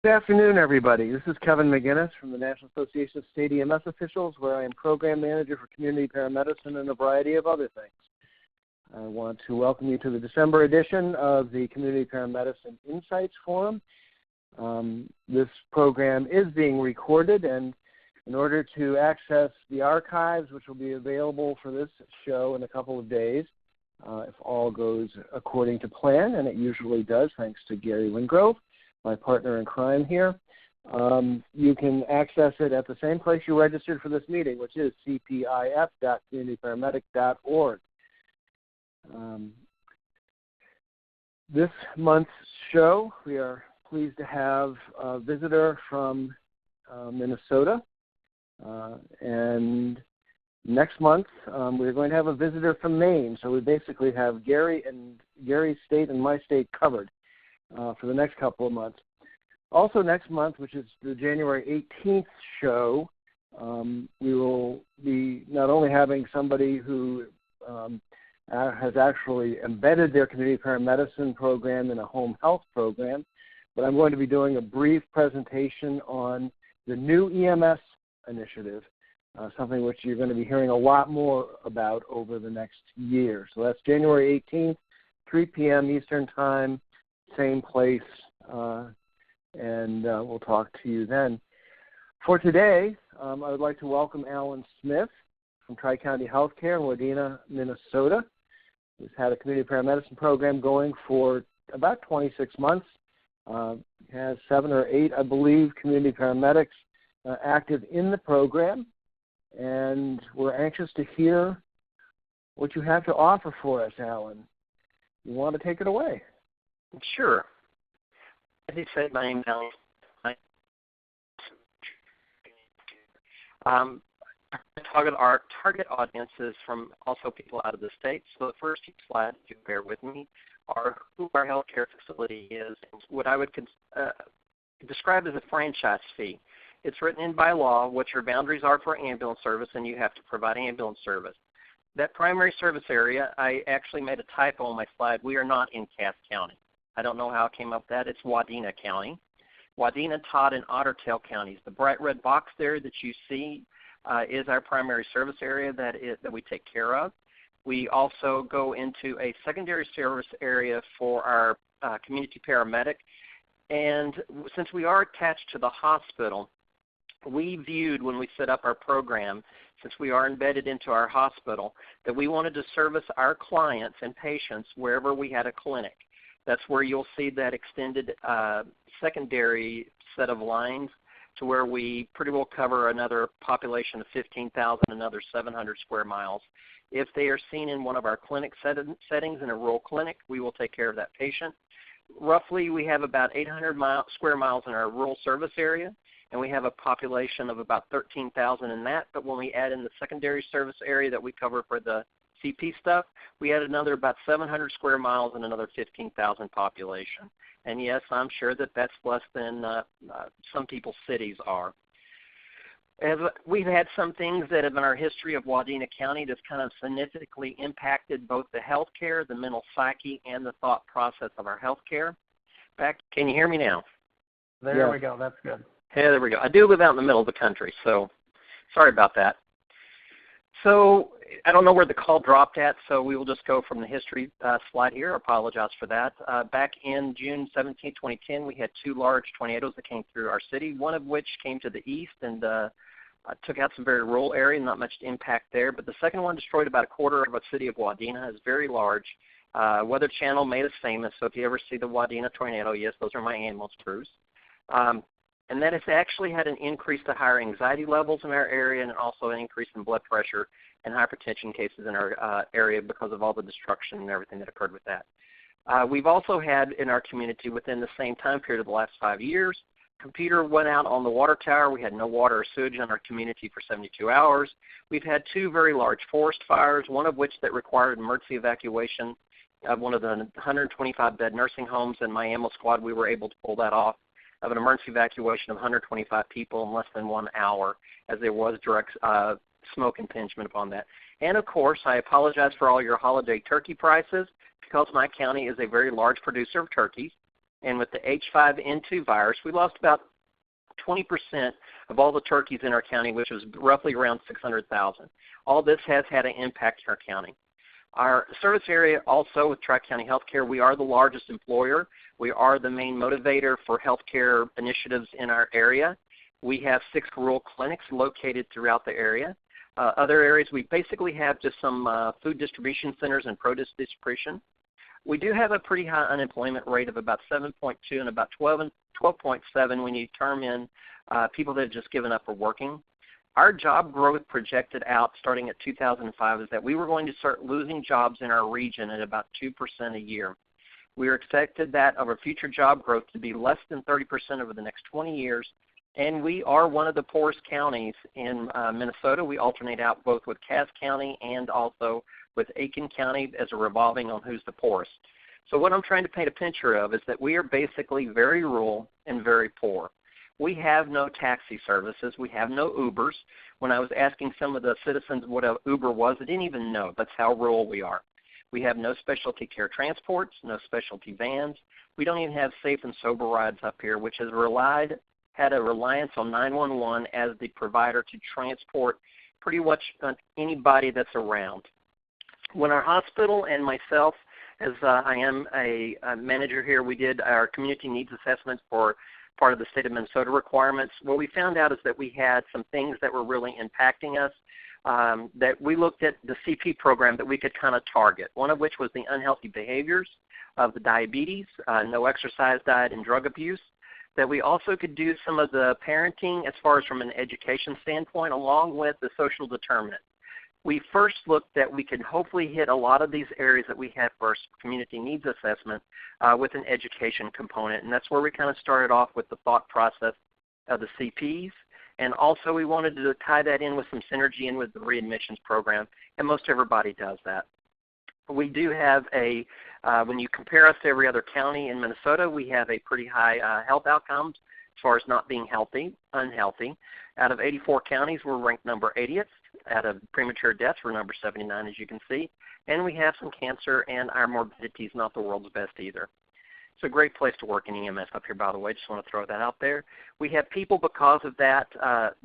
Good afternoon, everybody. This is Kevin McGinnis from the National Association of State EMS Officials, where I am Program Manager for Community Paramedicine and a variety of other things. I want to welcome you to the December edition of the Community Paramedicine Insights Forum. This program is being recorded, and in order to access the archives, which will be available for this show in a couple of days, if all goes according to plan, and it usually does, thanks to Gary Wingrove, my partner in crime here, you can access it at the same place you registered for this meeting, which is cpif.communityparamedic.org. This month's show, we are pleased to have a visitor from Minnesota, and next month we're going to have a visitor from Maine. So we basically have Gary's state and my state covered for the next couple of months. Also next month, which is the January 18th show, we will be not only having somebody who has actually embedded their community paramedicine program in a home health program, but I'm going to be doing a brief presentation on the new EMS initiative, something which you're going to be hearing a lot more about over the next year. So that's January 18th, 3 p.m. Eastern Time, same place, and we'll talk to you then. For today, I would like to welcome Alan Smith from Tri-County Healthcare in Wadena, Minnesota. He's had a community paramedicine program going for about 26 months. Has 7 or 8, I believe, community paramedics active in the program, and we're anxious to hear what you have to offer for us, Alan. You want to take it away? Sure. As you said, my name is Alan. Our target audience is from also people out of the state. So the first few slides, if you bear with me, are who our healthcare facility is, and what I would describe as a franchise fee. It's written in by law what your boundaries are for ambulance service, and you have to provide ambulance service. That primary service area, I actually made a typo on my slide. We are not in Cass County. I don't know how I came up with that. It's Wadena County. Wadena, Todd, and Otter Tail counties. The bright red box there that you see is our primary service area that we take care of. We also go into a secondary service area for our community paramedic. And since we are attached to the hospital, we viewed when we set up our program, since we are embedded into our hospital, that we wanted to service our clients and patients wherever we had a clinic. That's where you'll see that extended secondary set of lines to where we pretty well cover another population of 15,000, another 700 square miles. If they are seen in one of our clinic settings in a rural clinic, we will take care of that patient. Roughly, we have about 800 square miles in our rural service area, and we have a population of about 13,000 in that. But when we add in the secondary service area that we cover for the CP stuff, we add another about 700 square miles and another 15,000 population. And yes, I'm sure that that's less than some people's cities are. As we've had some things that have in our history of Wadena County that's kind of significantly impacted both the healthcare, the mental psyche, and the thought process of our healthcare. Can you hear me now? There we go. That's good. Yeah, there we go. I do live out in the middle of the country, so sorry about that. So I don't know where the call dropped at, so we will just go from the history slide here. I apologize for that. Back in June 17, 2010, we had 2 large tornadoes that came through our city, one of which came to the east and took out some very rural area, not much impact there. But the second one destroyed about a quarter of the city of Wadena. It's very large. Weather Channel made us famous, so if you ever see the Wadena tornado, yes, those are my ambulance crews. And that has actually had an increase to higher anxiety levels in our area and also an increase in blood pressure and hypertension cases in our area because of all the destruction and everything that occurred with that. We've also had in our community within the same time period of the last 5 years, computer went out on the water tower. We had no water or sewage in our community for 72 hours. We've had 2 very large forest fires, one of which that required emergency evacuation of one of the 125-bed nursing homes. In my ambulance squad, we were able to pull that off, of an emergency evacuation of 125 people in less than 1 hour, as there was direct smoke impingement upon that. And, of course, I apologize for all your holiday turkey prices. Because my county is a very large producer of turkeys, And with the H5N2 virus, we lost about 20% of all the turkeys in our county, which was roughly around 600,000. All this has had an impact in our county. Our service area also with Tri-County Healthcare, we are the largest employer. We are the main motivator for healthcare initiatives in our area. We have 6 rural clinics located throughout the area. Other areas, we basically have just some food distribution centers and produce distribution. We do have a pretty high unemployment rate of about 7.2 and about 12.7 when you term in people that have just given up for working. Our job growth projected out starting at 2005 is that we were going to start losing jobs in our region at about 2% a year. We are expected that of our future job growth to be less than 30% over the next 20 years, and we are one of the poorest counties in Minnesota. We alternate out both with Cass County and also with Aiken County as a revolving on who's the poorest. So what I'm trying to paint a picture of is that we are basically very rural and very poor. We have no taxi services. We have no Ubers. When I was asking some of the citizens what an Uber was, they didn't even know. That's how rural we are. We have no specialty care transports, no specialty vans. We don't even have safe and sober rides up here, which has had a reliance on 911 as the provider to transport pretty much anybody that's around. When our hospital and myself, as I am a manager here, we did our community needs assessment for part of the state of Minnesota requirements. What we found out is that we had some things that were really impacting us, that we looked at the CP program that we could kind of target, one of which was the unhealthy behaviors of the diabetes, no exercise diet, and drug abuse, that we also could do some of the parenting as far as from an education standpoint, along with the social determinant. We first looked that we could hopefully hit a lot of these areas that we had for our community needs assessment with an education component, and that's where we kind of started off with the thought process of the CPs, and also we wanted to tie that in with some synergy in with the readmissions program, and most everybody does that. We do have when you compare us to every other county in Minnesota, we have a pretty high health outcomes as far as not being unhealthy. Out of 84 counties, we're ranked number 80th. Out of premature deaths, we're number 79, as you can see. And we have some cancer, and our morbidity is not the world's best either. It's a great place to work in EMS up here, by the way. Just want to throw that out there. We have people, because of that,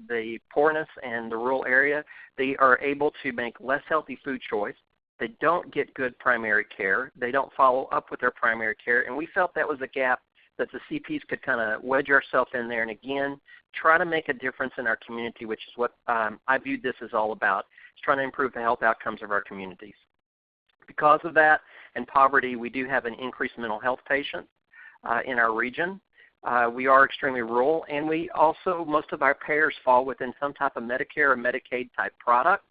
the poorness and the rural area, they are able to make less healthy food choice. They don't get good primary care. They don't follow up with their primary care. And we felt that was a gap that the CPs could kind of wedge ourselves in there and, again, try to make a difference in our community, which is what I viewed this as all about. It's trying to improve the health outcomes of our communities. Because of that and poverty, we do have an increased mental health patient in our region. We are extremely rural, and we also, most of our payers fall within some type of Medicare or Medicaid type product.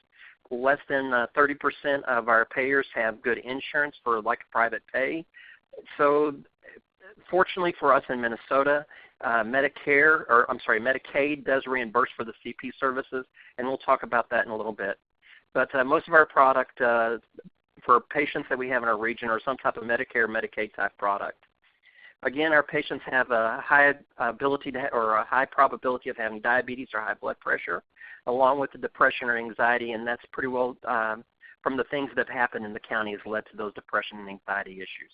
Less than 30% of our payers have good insurance for like private pay. So fortunately for us in Minnesota, Medicaid does reimburse for the CP services, and we'll talk about that in a little bit. But most of our product for patients that we have in our region are some type of Medicare or Medicaid type product. Again, our patients have a high ability to or a high probability of having diabetes or high blood pressure, along with the depression or anxiety, and that's pretty well from the things that have happened in the county has led to those depression and anxiety issues.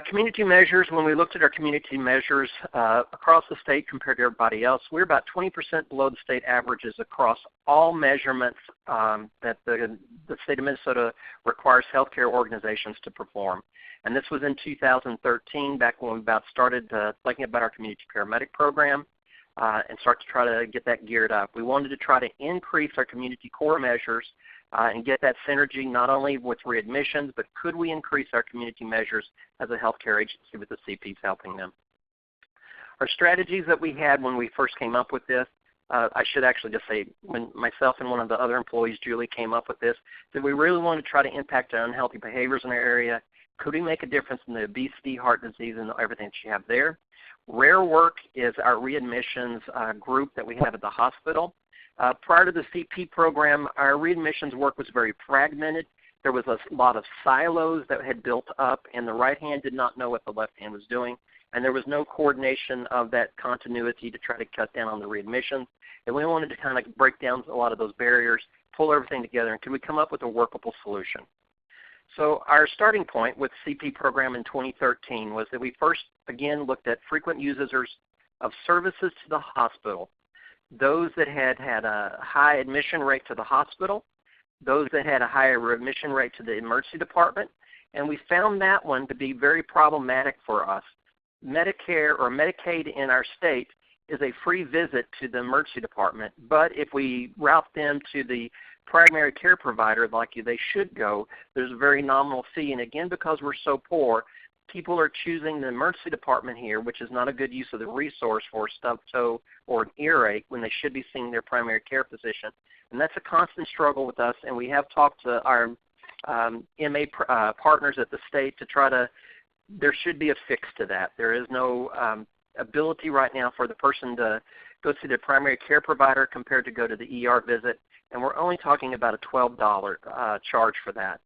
Community measures, when we looked at our community measures across the state compared to everybody else, we're about 20% below the state averages across all measurements that the state of Minnesota requires healthcare organizations to perform. And this was in 2013, back when we about started thinking about our community paramedic program and start to try to get that geared up. We wanted to try to increase our community core measures and get that synergy not only with readmissions, but could we increase our community measures as a healthcare agency with the CPs helping them. Our strategies that we had when we first came up with this, I should actually just say when myself and one of the other employees, Julie, came up with this, that we really wanted to try to impact our unhealthy behaviors in our area. Could we make a difference in the obesity, heart disease, and everything that you have there? Rare Work is our readmissions group that we have at the hospital. Prior to the CP program, our readmissions work was very fragmented. There was a lot of silos that had built up, and the right hand did not know what the left hand was doing, and there was no coordination of that continuity to try to cut down on the readmissions. And we wanted to kind of break down a lot of those barriers, pull everything together, and can we come up with a workable solution? So our starting point with CP program in 2013 was that we first, again, looked at frequent users of services to the hospital, those that had a high admission rate to the hospital, those that had a higher admission rate to the emergency department, and we found that one to be very problematic for us. Medicare or Medicaid in our state is a free visit to the emergency department, but if we route them to the primary care provider like they should go, there's a very nominal fee. And again, because we're so poor, people are choosing the emergency department here, which is not a good use of the resource for a stubbed toe or an earache when they should be seeing their primary care physician. And that's a constant struggle with us, and we have talked to our MA partners at the state to try to, there should be a fix to that. There is no ability right now for the person to go see their primary care provider compared to go to the ER visit, and we're only talking about a $12 charge for that.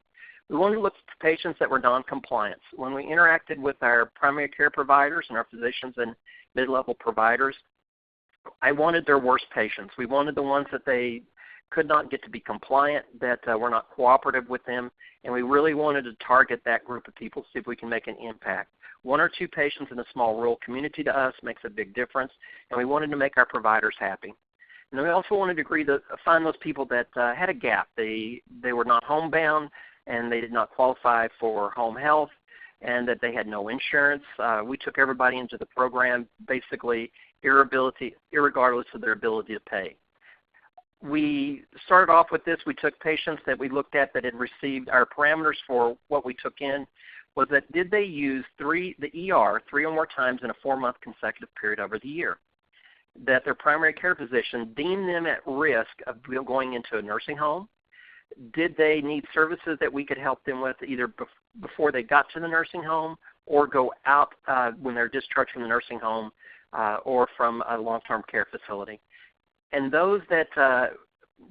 We wanted to look at patients that were non-compliant. When we interacted with our primary care providers and our physicians and mid-level providers, I wanted their worst patients. We wanted the ones that they could not get to be compliant, that were not cooperative with them, and we really wanted to target that group of people to see if we can make an impact. 1 or 2 patients in a small rural community to us makes a big difference, and we wanted to make our providers happy. And we also wanted to find those people that had a gap. They were not homebound, and they did not qualify for home health, and that they had no insurance. We took everybody into the program basically irregardless of their ability to pay. We started off with this. We took patients that we looked at that had received our parameters for what we took in was that did they use the ER 3 or more times in a 4-month consecutive period over the year, that their primary care physician deemed them at risk of going into a nursing home. Did they need services that we could help them with either before they got to the nursing home or go out when they're discharged from the nursing home or from a long-term care facility? And those that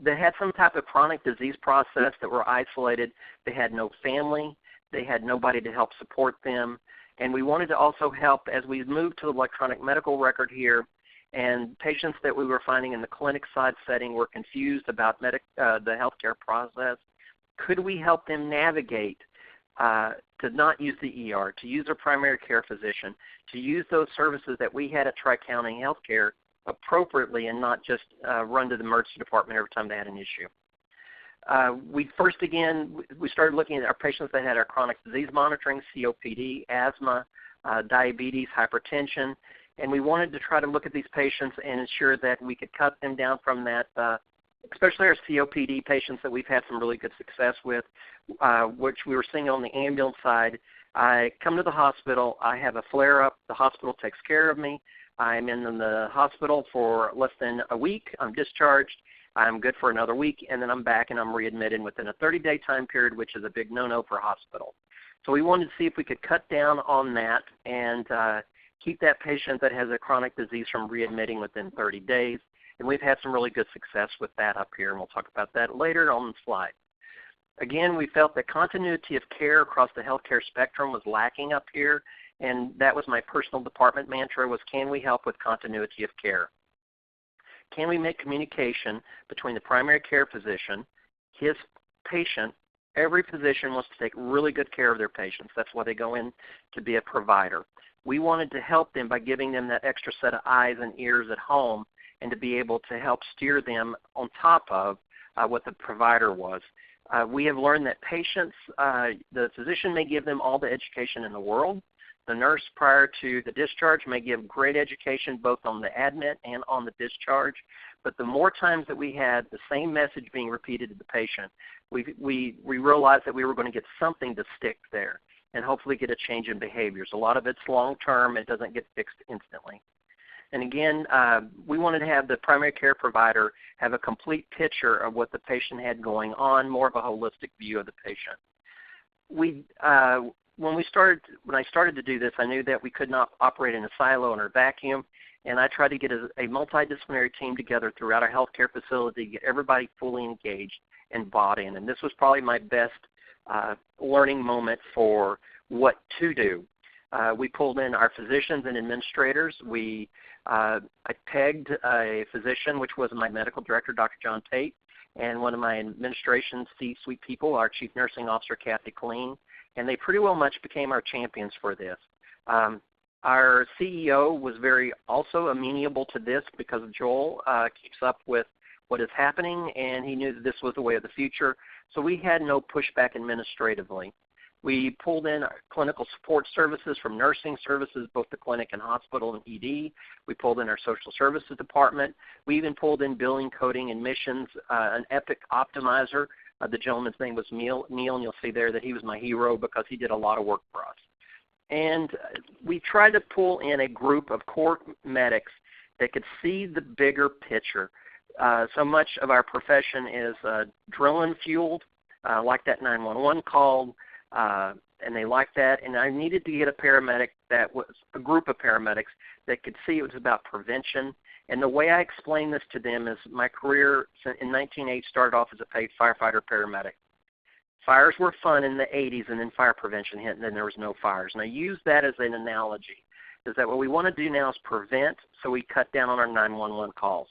had some type of chronic disease process that were isolated, they had no family, they had nobody to help support them, and we wanted to also help as we moved to the electronic medical record here, and patients that we were finding in the clinic side setting were confused about the healthcare process. Could we help them navigate to not use the ER, to use their primary care physician, to use those services that we had at Tri-County Healthcare appropriately and not just run to the emergency department every time they had an issue? We started looking at our patients that had our chronic disease monitoring, COPD, asthma, diabetes, hypertension, and we wanted to try to look at these patients and ensure that we could cut them down from that, especially our COPD patients that we've had some really good success with, which we were seeing on the ambulance side. I come to the hospital, I have a flare-up, the hospital takes care of me, I'm in the hospital for less than a week, I'm discharged, I'm good for another week, and then I'm back and I'm readmitted within a 30-day time period, which is a big no-no for a hospital. So we wanted to see if we could cut down on that and keep that patient that has a chronic disease from readmitting within 30 days. And we've had some really good success with that up here, and we'll talk about that later on the slide. Again, we felt that continuity of care across the healthcare spectrum was lacking up here, and that was my personal department mantra was, can we help with continuity of care? Can we make communication between the primary care physician, his patient? Every physician wants to take really good care of their patients. That's why they go in to be a provider. We wanted to help them by giving them that extra set of eyes and ears at home and to be able to help steer them on top of what the provider was. We have learned that patients, the physician may give them all the education in the world. The nurse prior to the discharge may give great education both on the admit and on the discharge, but the more times that we had the same message being repeated to the patient, we realized that we were going to get something to stick there and hopefully get a change in behaviors. A lot of it's long-term. It doesn't get fixed instantly. And again, we wanted to have the primary care provider have a complete picture of what the patient had going on, more of a holistic view of the patient. When I started to do this, I knew that we could not operate in a silo or a vacuum, and I tried to get a multidisciplinary team together throughout our healthcare facility, get everybody fully engaged and bought in. And this was probably my best learning moment for what to do. We pulled in our physicians and administrators. I pegged a physician, which was my medical director, Dr. John Tate, and one of my administration C-suite people, our Chief Nursing Officer, Kathy Kleen, and they pretty well much became our champions for this. Our CEO was very also amenable to this because Joel keeps up with what is happening, and he knew that this was the way of the future, so we had no pushback administratively. We pulled in our clinical support services from nursing services, both the clinic and hospital and ED. We pulled in our social services department. We even pulled in billing, coding, admissions, an Epic optimizer. The gentleman's name was Neil, and you'll see there that he was my hero because he did a lot of work for us. And we tried to pull in a group of core medics that could see the bigger picture. So much of our profession is adrenaline fueled, like that 911 call, and they like that. And I needed to get a paramedic that was a group of paramedics that could see it was about prevention. And the way I explain this to them is my career in 1980 started off as a paid firefighter paramedic. Fires were fun in the 80s, and then fire prevention hit, and then there was no fires. And I use that as an analogy, is that what we want to do now is prevent, so we cut down on our 911 calls.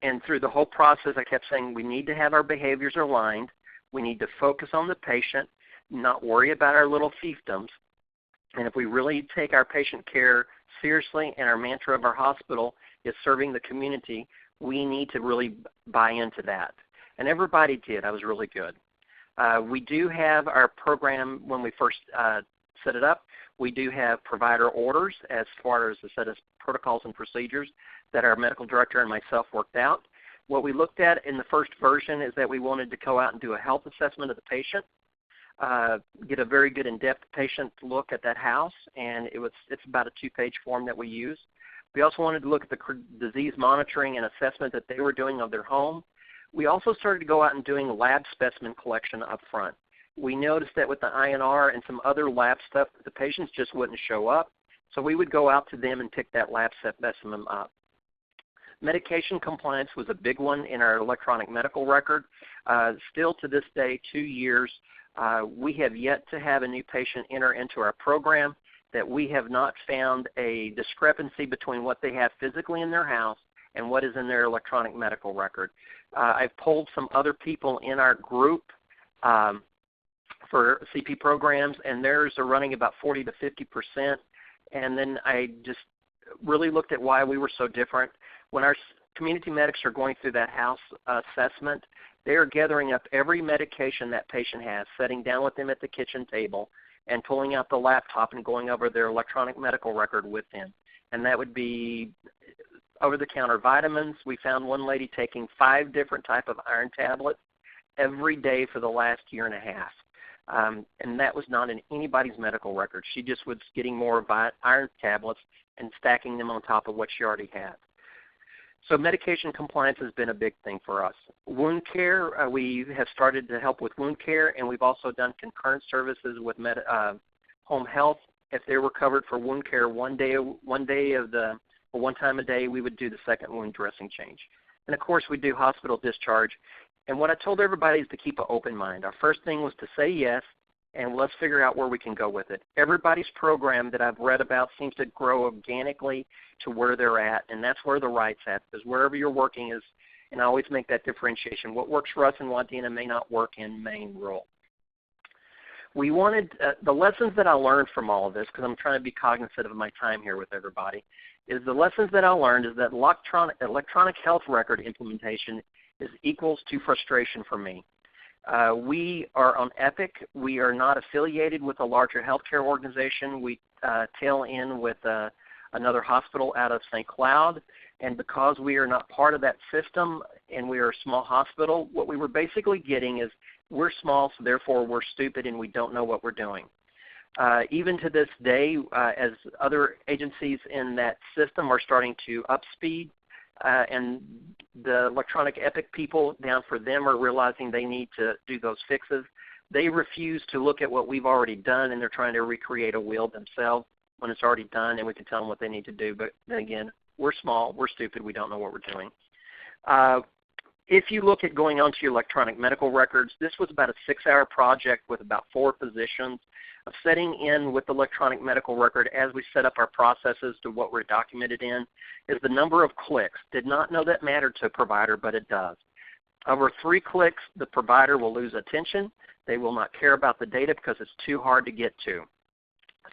And through the whole process, I kept saying we need to have our behaviors aligned. We need to focus on the patient, not worry about our little fiefdoms. And if we really take our patient care seriously, and our mantra of our hospital is serving the community, we need to really buy into that. And everybody did. I was really good. We do have our program when we first set it up. We do have provider orders as far as a set of protocols and procedures that our medical director and myself worked out. What we looked at in the first version is that we wanted to go out and do a health assessment of the patient, get a very good in-depth patient look at that house, and it's about a 2-page form that we use. We also wanted to look at the disease monitoring and assessment that they were doing of their home. We also started to go out and doing lab specimen collection up front. We noticed that with the INR and some other lab stuff, the patients just wouldn't show up, so we would go out to them and pick that lab specimen up. Medication compliance was a big one in our electronic medical record. Still to this day, 2 years, we have yet to have a new patient enter into our program that we have not found a discrepancy between what they have physically in their house and what is in their electronic medical record. I've polled some other people in our group for CP programs, and theirs are running about 40 to 50%. And then I just really looked at why we were so different. When our community medics are going through that house assessment, they are gathering up every medication that patient has, sitting down with them at the kitchen table, and pulling out the laptop and going over their electronic medical record with them. And that would be over-the-counter vitamins. We found one lady taking 5 different types of iron tablets every day for the last year and a half. And that was not in anybody's medical record. She just was getting more iron tablets and stacking them on top of what she already had. So medication compliance has been a big thing for us. Wound care, we have started to help with wound care, and we've also done concurrent services with home health. If they were covered for wound care one time a day, we would do the second wound dressing change. And of course, we do hospital discharge. And what I told everybody is to keep an open mind. Our first thing was to say yes, and let's figure out where we can go with it. Everybody's program that I've read about seems to grow organically to where they're at, and that's where the right's at, because wherever you're working is, and I always make that differentiation. What works for us in Wadena may not work in Maine rural. We wanted, the lessons that I learned from all of this, because I'm trying to be cognizant of my time here with everybody, is the lessons that I learned is that electronic health record implementation is equals to frustration for me. We are on Epic. We are not affiliated with a larger healthcare organization. We tail in with another hospital out of St. Cloud, and because we are not part of that system and we are a small hospital, what we were basically getting is we're small, so therefore we're stupid and we don't know what we're doing. Even to this day, as other agencies in that system are starting to upspeed, and the electronic Epic people down for them are realizing they need to do those fixes, they refuse to look at what we've already done, and they're trying to recreate a wheel themselves when it's already done, and we can tell them what they need to do. But then again, we're small, we're stupid, we don't know what we're doing. If you look at going onto your electronic medical records, this was about a 6-hour project with about 4 physicians of setting in with the electronic medical record as we set up our processes to what we're documented in, is the number of clicks. Did not know that mattered to a provider, but it does. Over 3 clicks, the provider will lose attention. They will not care about the data because it's too hard to get to.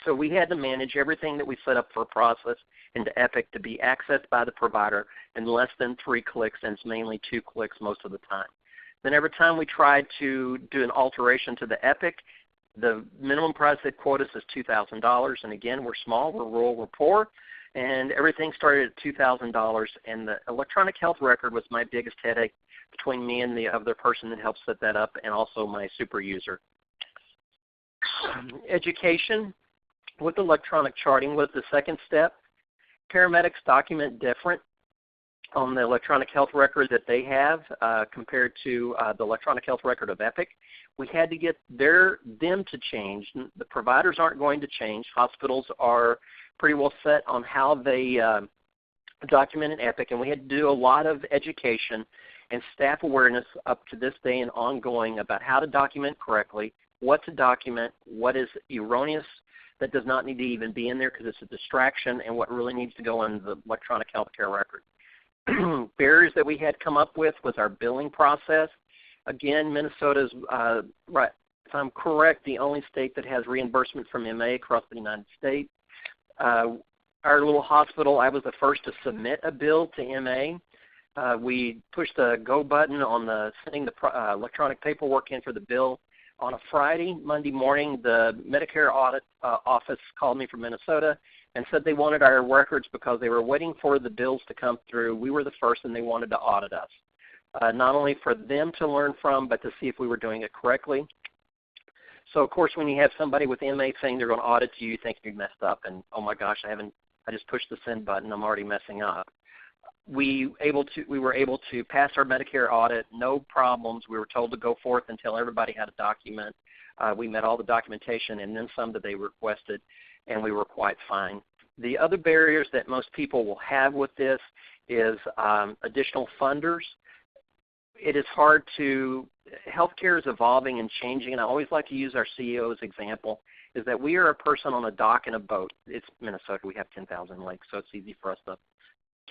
So we had to manage everything that we set up for a process into Epic to be accessed by the provider in less than 3 clicks, and it's mainly 2 clicks most of the time. Then every time we tried to do an alteration to the Epic, the minimum price they quote us is $2,000, and again, we're small, we're rural, we're poor, and everything started at $2,000, and the electronic health record was my biggest headache between me and the other person that helped set that up, and also my super user. Education with electronic charting was the second step. Paramedics document different on the electronic health record that they have compared to the electronic health record of Epic. We had to get them to change. The providers aren't going to change. Hospitals are pretty well set on how they document in Epic, and we had to do a lot of education and staff awareness up to this day and ongoing about how to document correctly, what to document, what is erroneous that does not need to even be in there because it's a distraction, and what really needs to go in the electronic healthcare record. Barriers that we had come up with was our billing process. Again, Minnesota's, right, if I'm correct, the only state that has reimbursement from MA across the United States. Our little hospital, I was the first to submit a bill to MA. We pushed the go button on sending the electronic paperwork in for the bill on a Friday. Monday morning, the Medicare audit office called me from Minnesota and said they wanted our records because they were waiting for the bills to come through. We were the first, and they wanted to audit us, not only for them to learn from, but to see if we were doing it correctly. So, of course, when you have somebody with MA saying they're going to audit you think you messed up, and, oh, my gosh, I just pushed the send button. I'm already messing up. We were able to pass our Medicare audit, no problems. We were told to go forth and tell everybody how to document. We met all the documentation and then some that they requested, and we were quite fine. The other barriers that most people will have with this is additional funders. It is hard to – healthcare is evolving and changing, and I always like to use our CEO's example, is that we are a person on a dock in a boat. It's Minnesota. We have 10,000 lakes, so it's easy for us to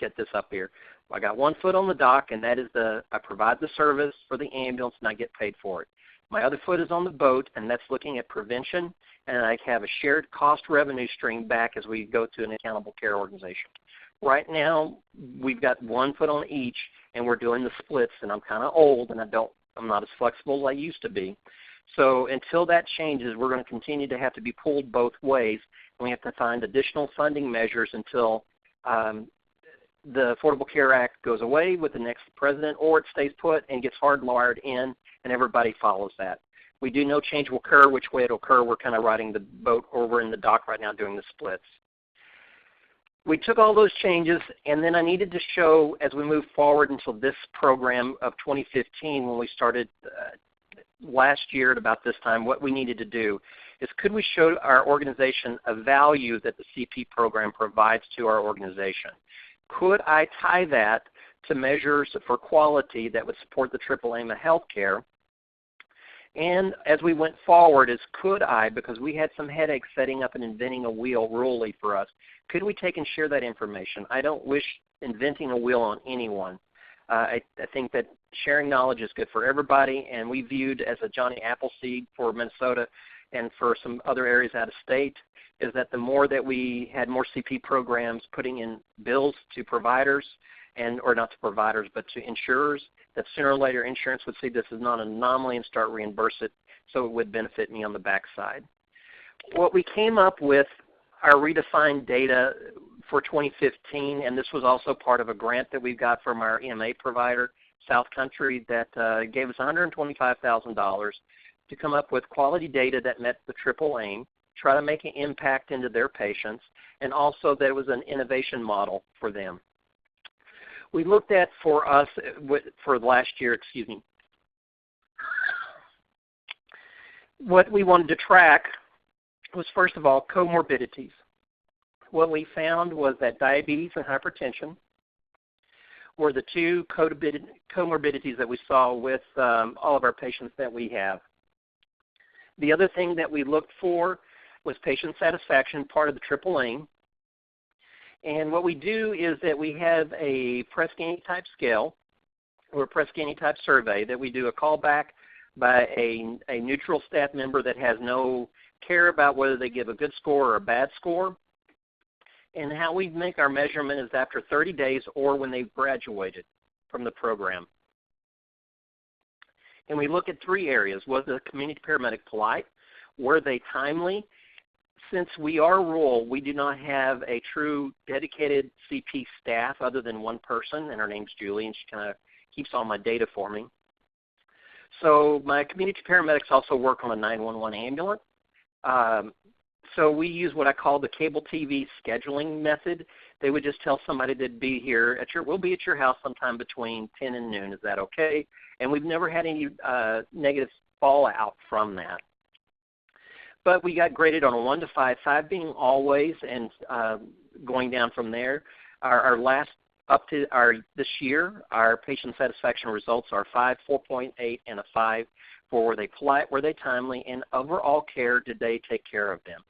get this up here. I got one foot on the dock, and that is I provide the service for the ambulance, and I get paid for it. My other foot is on the boat, and that's looking at prevention, and I have a shared cost revenue stream back as we go to an accountable care organization. Right now, we've got one foot on each, and we're doing the splits, and I'm kind of old, and I'm not as flexible as I used to be. So until that changes, we're going to continue to have to be pulled both ways, and we have to find additional funding measures until the Affordable Care Act goes away with the next president, or it stays put and gets hardwired in, and everybody follows that. We do know change will occur. Which way it will occur, we're kind of riding the boat, or we're in the dock right now doing the splits. We took all those changes, and then I needed to show, as we move forward until this program of 2015, when we started last year at about this time, what we needed to do is, could we show our organization a value that the CP program provides to our organization? Could I tie that to measures for quality that would support the triple aim of healthcare? And as we went forward, could I, because we had some headaches setting up and inventing a wheel rurally for us, could we take and share that information? I don't wish inventing a wheel on anyone. I think that sharing knowledge is good for everybody, and we viewed as a Johnny Appleseed for Minnesota and for some other areas out of state, is that the more that we had more CP programs putting in bills to providers, or not to providers, but to insurers, that sooner or later insurance would see this as not an anomaly and start reimburse it, so it would benefit me on the backside. What we came up with, our redefined data for 2015, and this was also part of a grant that we got from our EMA provider, South Country, that gave us $125,000 to come up with quality data that met the triple aim, try to make an impact into their patients, and also that it was an innovation model for them. We looked at for us, for last year, what we wanted to track was, first of all, comorbidities. What we found was that diabetes and hypertension were the two comorbidities that we saw with all of our patients that we have. The other thing that we looked for was patient satisfaction, part of the triple aim. And what we do is that we have a Press Ganey type scale, or a press scanning type survey that we do a callback by a neutral staff member that has no care about whether they give a good score or a bad score. And how we make our measurement is after 30 days or when they've graduated from the program. And we look at 3 areas. Was the community paramedic polite? Were they timely? Since we are rural, we do not have a true dedicated CP staff other than one person, and her name's Julie, and she kind of keeps all my data for me. So my community paramedics also work on a 911 ambulance. So we use what I call the cable TV scheduling method. They would just tell somebody they'd be here we'll be at your house sometime between 10 and noon. Is that okay? And we've never had any negative fallout from that. But we got graded on a 1 to 5, 5 being always, and going down from there. Our last up to this year, our patient satisfaction results are 5, 4.8, and a 5 for were they polite, were they timely, and overall care, did they take care of them.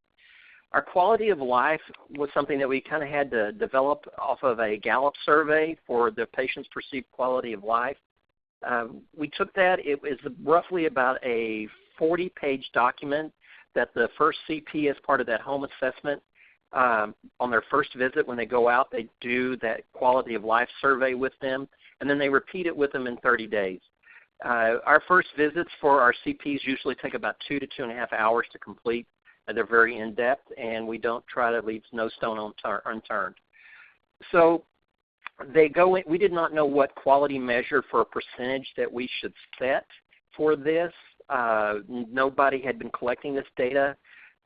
Our quality of life was something that we kind of had to develop off of a Gallup survey for the patient's perceived quality of life. We took that. It was roughly about a 40-page document that the first CP, as part of that home assessment, on their first visit when they go out, they do that quality of life survey with them, and then they repeat it with them in 30 days. Our first visits for our CPs usually take about 2 to 2.5 hours to complete. They're very in-depth, and we don't try to leave no stone unturned. So they go in. We did not know what quality measure for a percentage that we should set for this. Nobody had been collecting this data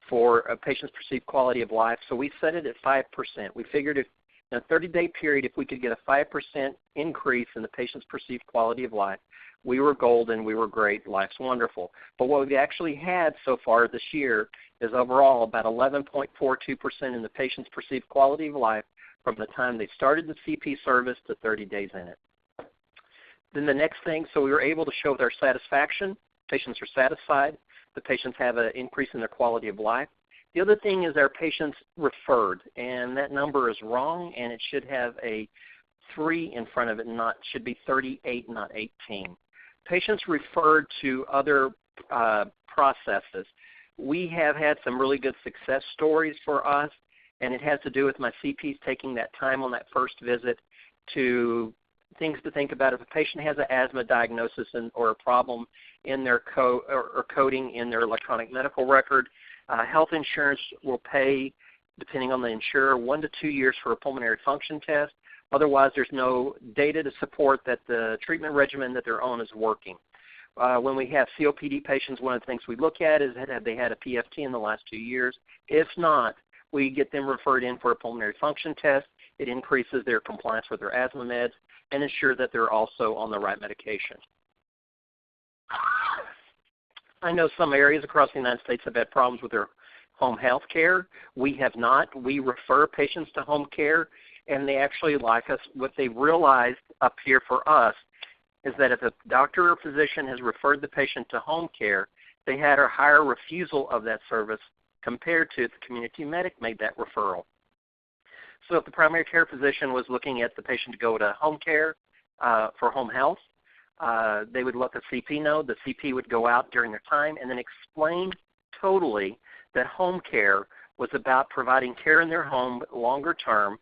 for a patient's perceived quality of life, so we set it at 5%. We figured if in a 30-day period, if we could get a 5% increase in the patient's perceived quality of life, we were golden, we were great, life's wonderful. But what we've actually had so far this year is overall about 11.42% in the patient's perceived quality of life from the time they started the CP service to 30 days in it. Then the next thing, so we were able to show their satisfaction. Patients are satisfied. The patients have an increase in their quality of life. The other thing is our patients referred, and that number is wrong, and it should have a 3 in front of it, should be 38, not 18. Patients referred to other processes. We have had some really good success stories for us, and it has to do with my CPs taking that time on that first visit to things to think about. If a patient has an asthma diagnosis or a problem in their coding in their electronic medical record, health insurance will pay, depending on the insurer, 1 to 2 years for a pulmonary function test. Otherwise, there's no data to support that the treatment regimen that they're on is working. When we have COPD patients, one of the things we look at is have they had a PFT in the last 2 years. If not, we get them referred in for a pulmonary function test. It increases their compliance with their asthma meds and ensure that they're also on the right medication. I know some areas across the United States have had problems with their home health care. We have not. We refer patients to home care, and they actually like us. What they've realized up here for us is that if a doctor or physician has referred the patient to home care, they had a higher refusal of that service compared to if the community medic made that referral. So if the primary care physician was looking at the patient to go to home care for home health, they would let the CP know. The CP would go out during their time and then explain totally that home care was about providing care in their home longer term.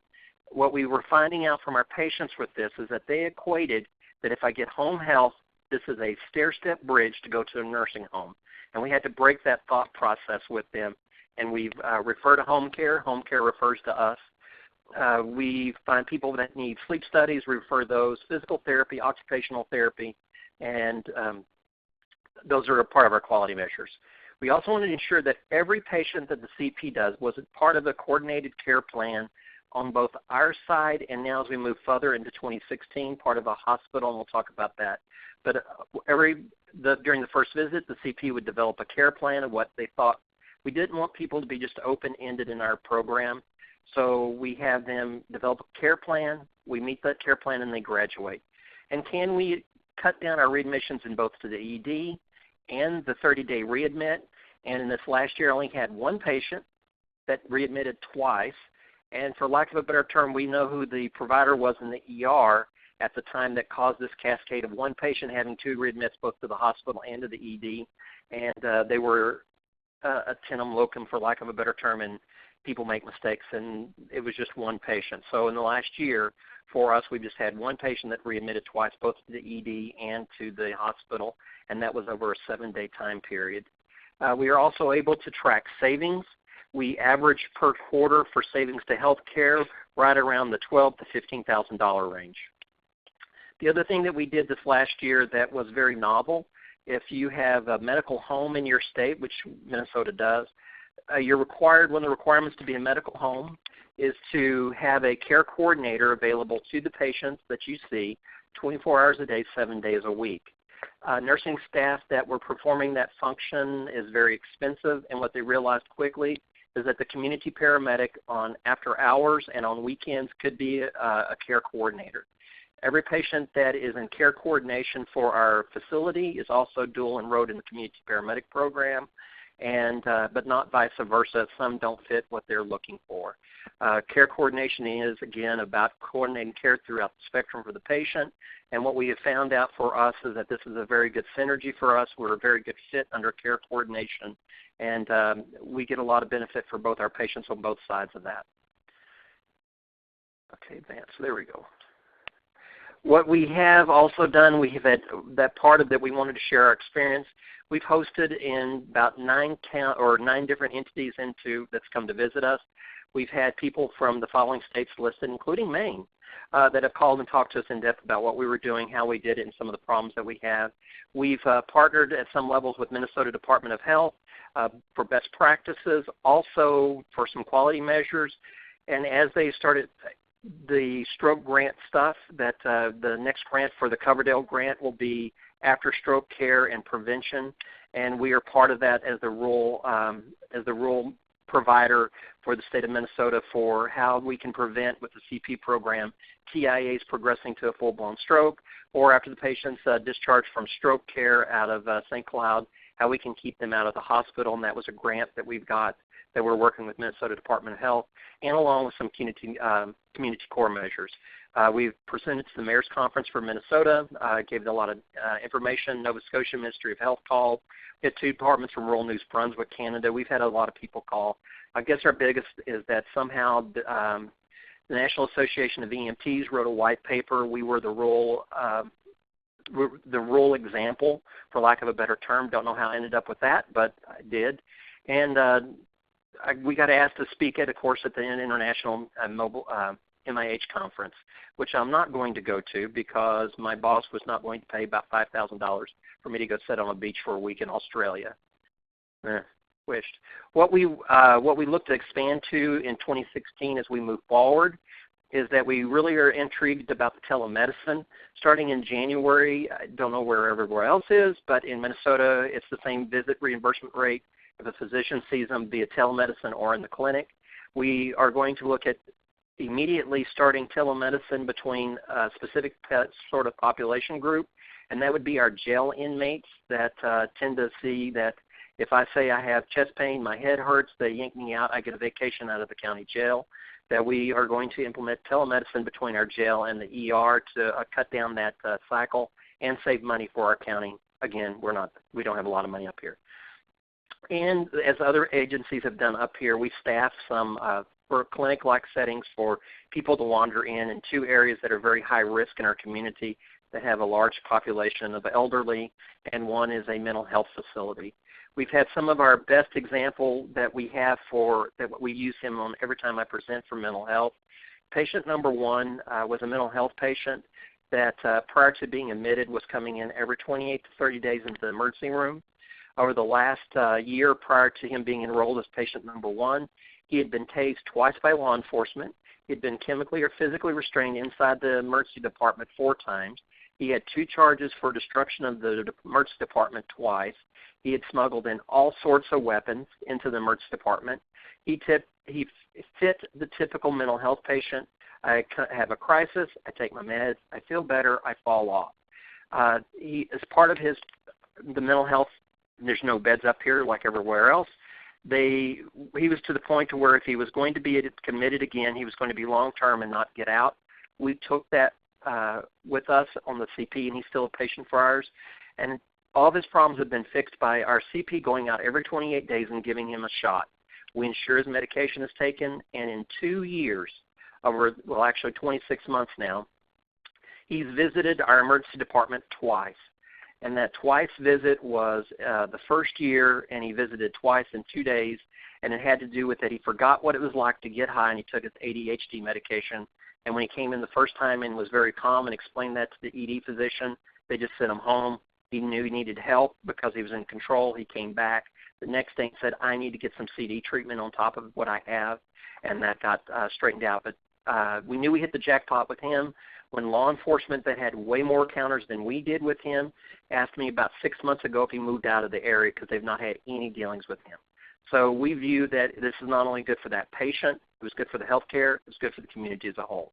What we were finding out from our patients with this is that they equated that if I get home health, this is a stair-step bridge to go to a nursing home. And we had to break that thought process with them. And we've referred to home care. Home care refers to us. We find people that need sleep studies, we refer those, physical therapy, occupational therapy, and those are a part of our quality measures. We also want to ensure that every patient that the CP does was part of the coordinated care plan on both our side and now as we move further into 2016, part of a hospital, and we'll talk about that. But during the first visit, the CP would develop a care plan of what they thought. We didn't want people to be just open-ended in our program. So we have them develop a care plan, we meet that care plan, and they graduate. And can we cut down our readmissions in both to the ED and the 30-day readmit? And in this last year, I only had one patient that readmitted twice. And for lack of a better term, we know who the provider was in the ER, at the time that caused this cascade of one patient having 2 readmits both to the hospital and to the ED, and they were a tenem locum, for lack of a better term, and people make mistakes, and it was just one patient. So in the last year, for us, we just had one patient that readmitted twice, both to the ED and to the hospital, and that was over a 7-day time period. We are also able to track savings. We average per quarter for savings to health care right around the $12,000 to $15,000 range. The other thing that we did this last year that was very novel, if you have a medical home in your state, which Minnesota does, you're required, one of the requirements to be a medical home is to have a care coordinator available to the patients that you see 24 hours a day, 7 days a week. Nursing staff that were performing that function is very expensive, and what they realized quickly is that the community paramedic on after hours and on weekends could be a care coordinator. Every patient that is in care coordination for our facility is also dual enrolled in the community paramedic program, and but not vice versa. Some don't fit what they're looking for. Care coordination is, again, about coordinating care throughout the spectrum for the patient, and what we have found out for us is that this is a very good synergy for us. We're a very good fit under care coordination, and we get a lot of benefit for both our patients on both sides of that. Okay, advance. There we go. What we have also done, we have had that part of that we wanted to share our experience. We've hosted in about 9 different entities that's come to visit us. We've had people from the following states listed, including Maine, that have called and talked to us in depth about what we were doing, how we did it, and some of the problems that we have. We've partnered at some levels with Minnesota Department of Health for best practices, also for some quality measures. And as they started the stroke grant stuff, that the next grant for the Coverdale grant will be after stroke care and prevention, and we are part of that as the rural provider for the state of Minnesota for how we can prevent with the CP program TIAs progressing to a full-blown stroke, or after the patient's discharged from stroke care out of St. Cloud, how we can keep them out of the hospital, and that was a grant that we've got that we're working with Minnesota Department of Health, and along with some community core measures. We've presented to the Mayor's Conference for Minnesota, gave a lot of information. Nova Scotia Ministry of Health called. We had 2 departments from Rural News Brunswick, Canada. We've had a lot of people call. I guess our biggest is that somehow the National Association of EMTs wrote a white paper. We were the rural example, for lack of a better term. Don't know how I ended up with that, but I did. And we got asked to speak at, of course, at the International Mobile MIH conference, which I'm not going to go to because my boss was not going to pay about $5,000 for me to go sit on a beach for a week in Australia. Wished. What we look to expand to in 2016 as we move forward is that we really are intrigued about the telemedicine. Starting in January, I don't know where everywhere else is, but in Minnesota it's the same visit reimbursement rate if a physician sees them via telemedicine or in the clinic. We are going to look at immediately starting telemedicine between a specific sort of population group, and that would be our jail inmates that tend to see that if I say I have chest pain, my head hurts, they yank me out, I get a vacation out of the county jail, that we are going to implement telemedicine between our jail and the ER to cut down that cycle and save money for our county. Again, we don't have a lot of money up here. And as other agencies have done up here, we staff some for clinic-like settings for people to wander in 2 areas that are very high risk in our community that have a large population of elderly, and one is a mental health facility. We've had some of our best example that we have that we use him on every time I present for mental health. Patient number 1 was a mental health patient that prior to being admitted was coming in every 28 to 30 days into the emergency room. Over the last year prior to him being enrolled as patient number 1, he had been tased twice by law enforcement. He had been chemically or physically restrained inside the emergency department 4 times. He had 2 charges for destruction of the emergency department twice. He had smuggled in all sorts of weapons into the emergency department. He fit the typical mental health patient. I have a crisis, I take my meds, I feel better, I fall off. As part of the mental health, there's no beds up here like everywhere else. He was to the point to where if he was going to be committed again, he was going to be long-term and not get out. We took that with us on the CP, and he's still a patient for ours. And all of his problems have been fixed by our CP going out every 28 days and giving him a shot. We ensure his medication is taken, and in 2 years, actually 26 months now, he's visited our emergency department twice. And that twice visit was the first year, and he visited twice in 2 days, and it had to do with that he forgot what it was like to get high, and he took his ADHD medication. And when he came in the first time and was very calm and explained that to the ED physician, they just sent him home. He knew he needed help because he was in control. He came back. The next day he said, I need to get some CD treatment on top of what I have, and that got straightened out. But we knew we hit the jackpot with him when law enforcement that had way more encounters than we did with him asked me about 6 months ago if he moved out of the area because they've not had any dealings with him. So we view that this is not only good for that patient, it was good for the healthcare, it was good for the community as a whole.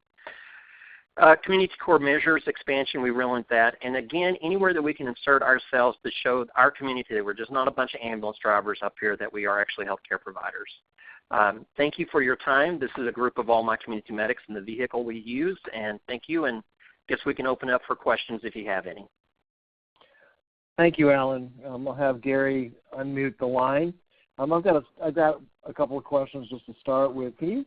Community core measures, expansion, we realize that. And again, anywhere that we can insert ourselves to show our community that we're just not a bunch of ambulance drivers up here, that we are actually healthcare providers. Thank you for your time. This is a group of all my community medics in the vehicle we use, and thank you. And guess we can open up for questions if you have any. Thank you, Alan. I'll have Gary unmute the line. I've got a couple of questions just to start with. Can you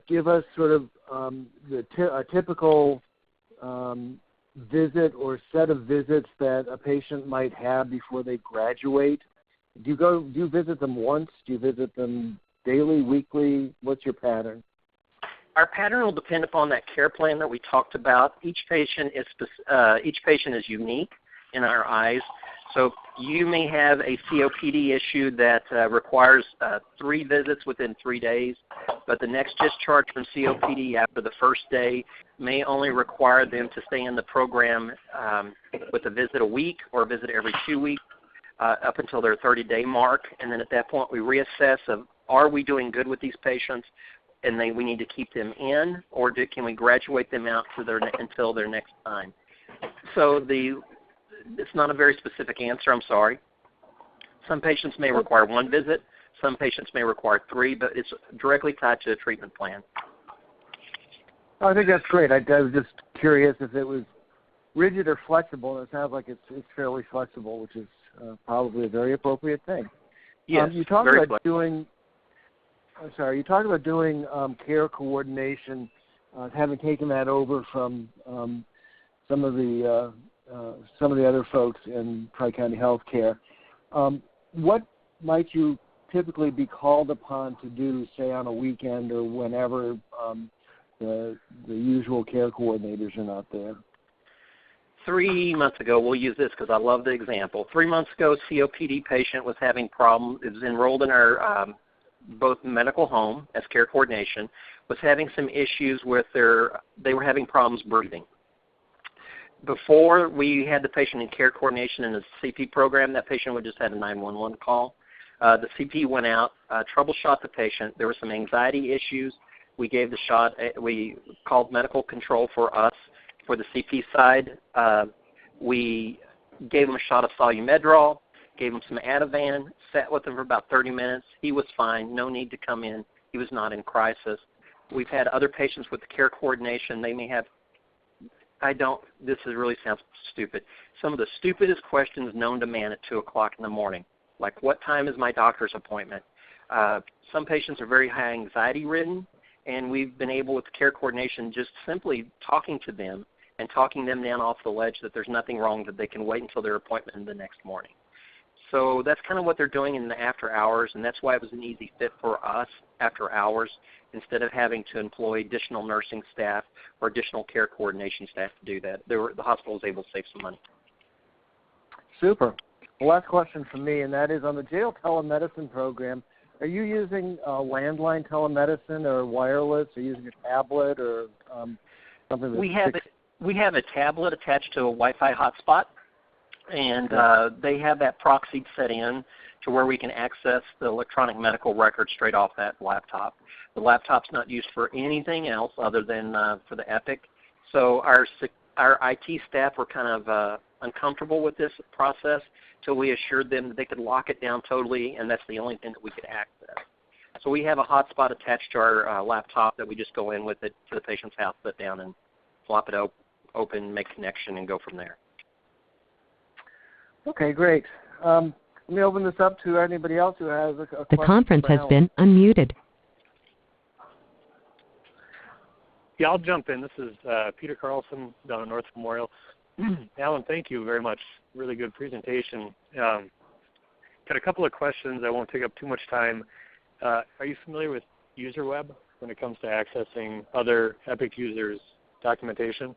give us sort of a typical visit or set of visits that a patient might have before they graduate? Do you visit them once? Do you visit them daily, weekly? What's your pattern? Our pattern will depend upon that care plan that we talked about. Each patient is unique in our eyes. So you may have a COPD issue that requires 3 visits within 3 days, but the next discharge from COPD after the first day may only require them to stay in the program with a visit a week or a visit every 2 weeks up until their 30-day mark. And then at that point we reassess of, are we doing good with these patients, and we need to keep them in, or can we graduate them out until their next time? So it's not a very specific answer, I'm sorry. Some patients may require 1 visit, some patients may require 3, but it's directly tied to a treatment plan. I think that's great. I was just curious if it was rigid or flexible, and it sounds like it's fairly flexible, which is probably a very appropriate thing. Yes, you talked very about flexible. You talked about doing care coordination, having taken that over from some of the other folks in Tri-County Healthcare. What might you typically be called upon to do, say, on a weekend or whenever the usual care coordinators are not there? 3 months ago, we'll use this because I love the example. 3 months ago, COPD patient was having problems. It was enrolled in our both medical home as care coordination, was having some issues with they were having problems breathing. Before we had the patient in care coordination in the CP program, that patient would just have a 911 call. The CP went out, troubleshot the patient. There were some anxiety issues. We gave the shot. We called medical control for us for the CP side. We gave him a shot of Solumedrol, gave him some Ativan, sat with him for about 30 minutes. He was fine, no need to come in. He was not in crisis. We've had other patients with the care coordination. They may have, this really sounds stupid, some of the stupidest questions known to man at 2 o'clock in the morning, like what time is my doctor's appointment? Some patients are very high anxiety ridden, and we've been able with the care coordination just simply talking to them and talking them down off the ledge that there's nothing wrong, that they can wait until their appointment the next morning. So that's kind of what they're doing in the after hours, and that's why it was an easy fit for us after hours instead of having to employ additional nursing staff or additional care coordination staff to do that. The hospital was able to save some money. Super. Well, last question from me, and that is on the jail telemedicine program, are you using landline telemedicine or wireless? Are you using a tablet or something that's We have a tablet attached to a Wi-Fi hotspot, and they have that proxy set in to where we can access the electronic medical record straight off that laptop. The laptop's not used for anything else other than for the Epic. So our IT staff were kind of uncomfortable with this process until we assured them that they could lock it down totally, and that's the only thing that we could access. So we have a hotspot attached to our laptop that we just go in with it to the patient's house, sit down, and flop it open, make connection, and go from there. Okay, great. Let me open this up to anybody else who has a question. The conference has been unmuted. Yeah, I'll jump in. This is Peter Carlson down at North Memorial. Alan, thank you very much. Really good presentation. Got a couple of questions. I won't take up too much time. Are you familiar with UserWeb when it comes to accessing other Epic users' documentation?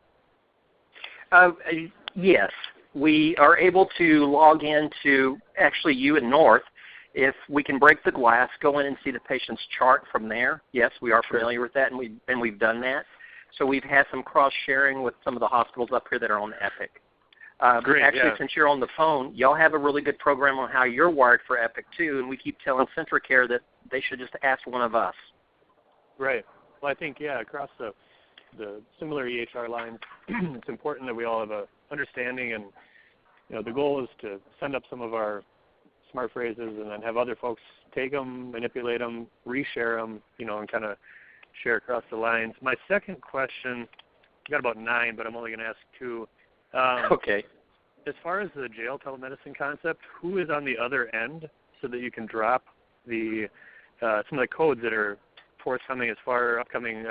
Yes. We are able to log into actually you and North. If we can break the glass, go in and see the patient's chart from there. Yes, we are familiar with that, and we've done that. So we've had some cross-sharing with some of the hospitals up here that are on Epic. Great, actually, since you're on the phone, y'all have a really good program on how you're wired for Epic too, and we keep telling CentraCare that they should just ask one of us. Right. Well, I think, yeah, across the similar EHR lines, it's important that we all have a understanding, and the goal is to send up some of our smart phrases and then have other folks take them, manipulate them, reshare them, and kind of share across the lines. My second question, I got about 9, but I'm only going to ask 2. Okay. As far as the jail telemedicine concept, who is on the other end so that you can drop the some of the codes that are forthcoming as far upcoming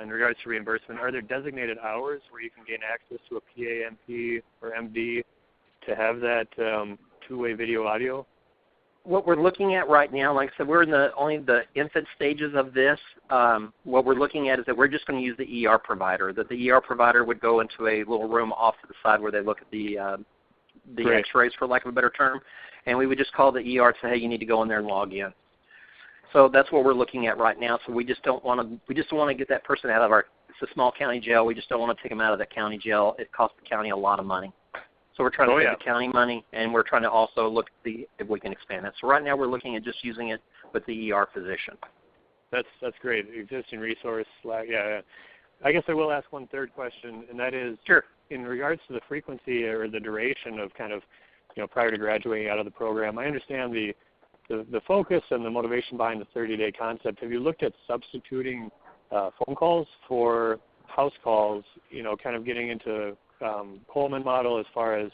in regards to reimbursement? Are there designated hours where you can gain access to a PAMP or MD to have that two-way video audio? What we're looking at right now, like I said, we're in only the infant stages of this. What we're looking at is that we're just going to use the ER provider, that the ER provider would go into a little room off to the side where they look at the x-rays, for lack of a better term, and we would just call the ER and say, hey, you need to go in there and log in. So that's what we're looking at right now. So we just don't want to get that person out of it's a small county jail. We just don't want to take them out of the county jail. It costs the county a lot of money. So we're trying to save the county money, and we're trying to also look to see if we can expand that. So right now we're looking at just using it with the ER physician. That's great. Existing resource. Yeah. I guess I will ask one third question, and that is, in regards to the frequency or the duration of kind of, prior to graduating out of the program, I understand the focus and the motivation behind the 30-day concept. Have you looked at substituting phone calls for house calls, kind of getting into Coleman model as far as,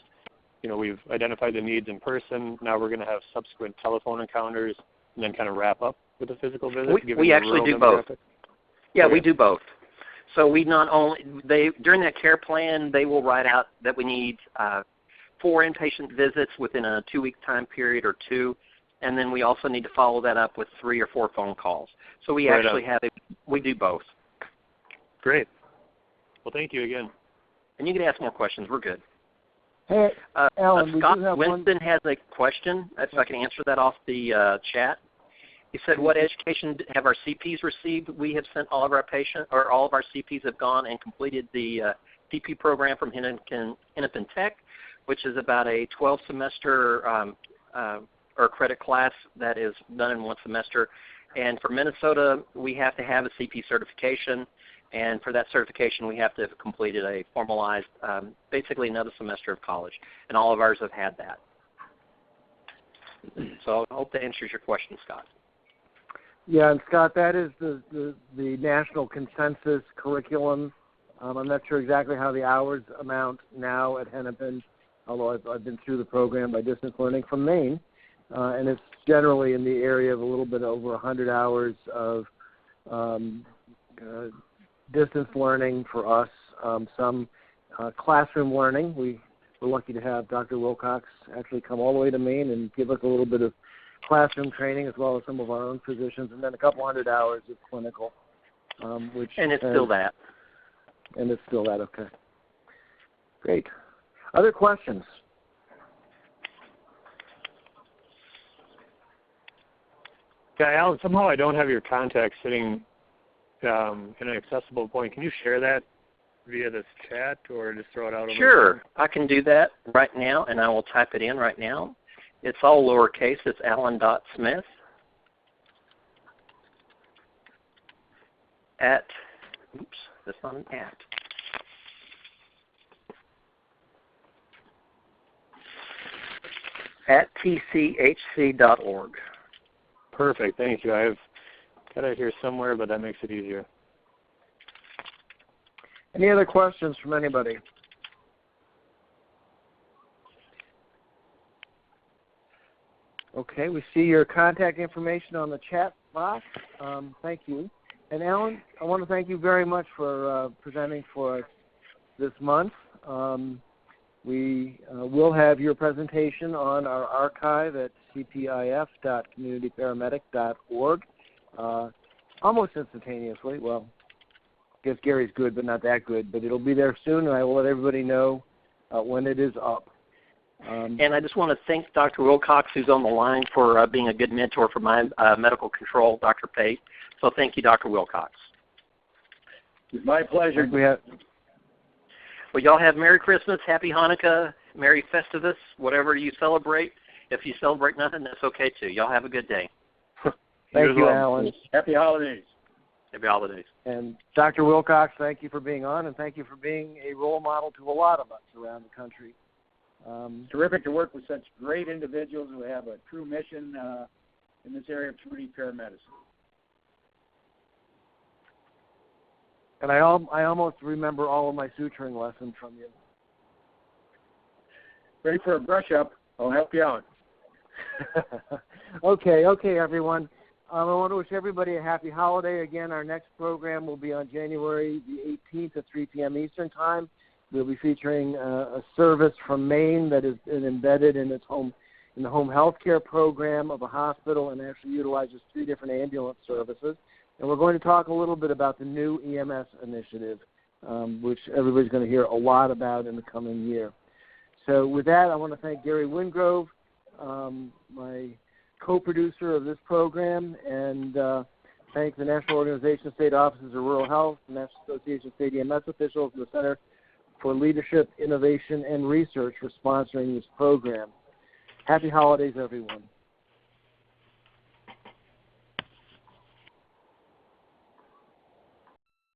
we've identified the needs in person. Now we're going to have subsequent telephone encounters and then kind of wrap up with a physical visit? We actually do both. Yeah, we do both. So we not only, during that care plan, they will write out that we need 4 inpatient visits within a 2-week time period or 2, and then we also need to follow that up with 3 or 4 phone calls. So we actually we do both. Great. Well, thank you again. And you can ask more questions. We're good. Hey, Alan, Scott Winston has a question, if I can answer that off the chat. He said, what education have our CPs received? We have sent all of our patients, or all of our CPs have gone and completed the CP program from Hennepin Tech, which is about a 12-semester or credit class that is done in 1 semester. And for Minnesota, we have to have a CP certification. And for that certification, we have to have completed a formalized, basically another semester of college. And all of ours have had that. So I hope that answers your question, Scott. Yeah, and Scott, that is the national consensus curriculum. I'm not sure exactly how the hours amount now at Hennepin, although I've been through the program by distance learning from Maine. And it's generally in the area of a little bit over 100 hours of distance learning for us, some classroom learning. We're lucky to have Dr. Wilcox actually come all the way to Maine and give us a little bit of classroom training as well as some of our own physicians, and then a couple 100 hours of clinical. And it's still that. And it's still that, okay. Great. Other questions? Yeah, Alan, somehow I don't have your contact sitting in an accessible point. Can you share that via this chat or just throw it out over Sure. I can do that right now, and I will type it in right now. It's all lowercase. It's alan.smith at, oops, that's not an at tchc.org. Perfect. Thank you. I've got it here somewhere, but that makes it easier. Any other questions from anybody? Okay, we see your contact information on the chat box. Thank you. And Alan, I want to thank you very much for presenting for us this month. We will have your presentation on our archive at cpif.communityparamedic.org almost instantaneously. Well, I guess Gary's good, but not that good. But it'll be there soon, and I will let everybody know when it is up. And I just want to thank Dr. Wilcox, who's on the line, for being a good mentor for my medical control, Dr. Pate. So thank you, Dr. Wilcox. It's my pleasure. Well, y'all have Merry Christmas, Happy Hanukkah, Merry Festivus, whatever you celebrate. If you celebrate nothing, that's okay, too. Y'all have a good day. Thank you, Alan. Happy holidays. Happy holidays. And Dr. Wilcox, thank you for being on, and thank you for being a role model to a lot of us around the country. Terrific to work with such great individuals who have a true mission in this area of community paramedicine. And I almost remember all of my suturing lessons from you. Ready for a brush up? I'll help you out. Okay, everyone. I want to wish everybody a happy holiday. Again, our next program will be on January the 18th at 3 p.m. Eastern Time. We'll be featuring a service from Maine that is embedded in the home health care program of a hospital and actually utilizes 3 different ambulance services. And we're going to talk a little bit about the new EMS initiative, which everybody's going to hear a lot about in the coming year. So with that, I want to thank Gary Wingrove, my co-producer of this program, and thank the National Organization of State Offices of Rural Health, the National Association of State EMS Officials, and the Center for Leadership, Innovation, and Research for sponsoring this program. Happy holidays, everyone.